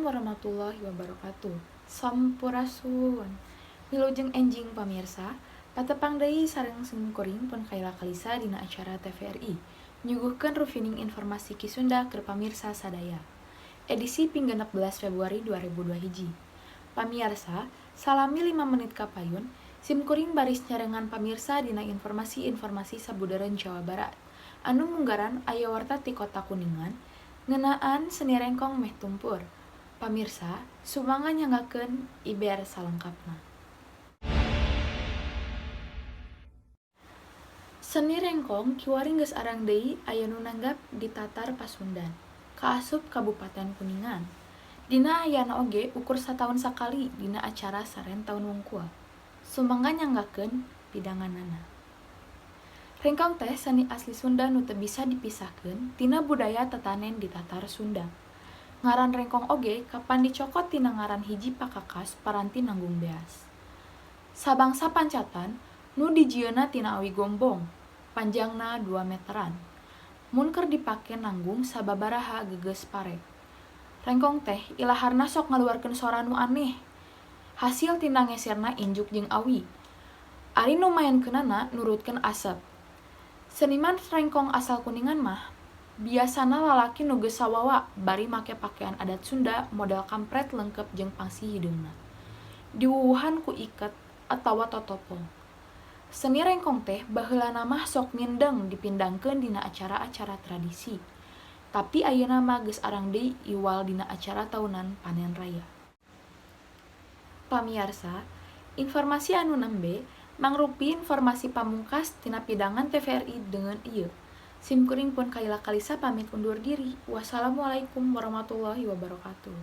warahmatullahi wabarakatuh. Sampurasun. Wilujeng enjing pamirsa, patepang deui sareng simkuring pun kaila kalisa dina acara TVRI. Nyuguhkeun rufining informasi ki Sunda keur pamirsa sadaya. Edisi pinggenep 11 Februari 2002 hiji. Pamirsa, salami 5 menit kapayun, simkuring baris nyarengan pamirsa dina informasi-informasi sabudeureun Jawa Barat. Anu munggaran aya warta ti Kota Kuningan, ngeunaan seni rengkong meh tumpur. Pamirsa, sumangga nyanggakeun IBR salengkapna. Seni rengkong kiwari geus arang deui aya nu nanggap di Tatar Pasundan, kaasup Kabupaten Kuningan. Dina ayana oge ukur sataun sakali dina acara Saren Taun Wungkul. Sumangga nyanggakeun pidanganana. Rengkong teh seni asli Sunda nu teu bisa dipisahkeun tina budaya tetanen di Tatar Sunda. Ngaran rengkong oge kapan dicokot tina ngaran hiji pakakas paranti nanggung beas. Sabangsa pancatan nu dijieunna tina awi gombong, panjangna 2 meteran. Mun keur dipake nanggung sababaraha geges pare. Rengkong teh ilaharna sok ngaluarkeun sora nu aneh. Hasil tina ngeserna injuk jeung awi. Ari nu maenkeunana nurutkeun asep. Seniman rengkong asal Kuningan mah biasana lalaki nu geus sawawa bari make pakaian adat Sunda model kampret lengkep jeung pangsi hideungna. Diwuwuhan ku iket atawa totopong. Seni rengkong teh baheulana mah sok mindeng dipindangkeun dina acara-acara tradisi. Tapi ayeuna mah geus arang deui iwal dina acara tahunan panen raya. Pamirsa, informasi anu nembe mangrupi informasi pamungkas tina pidangan TVRI dengan ieu. Simkuring pun kaila kalisa pamit undur diri. Wassalamualaikum warahmatullahi wabarakatuh.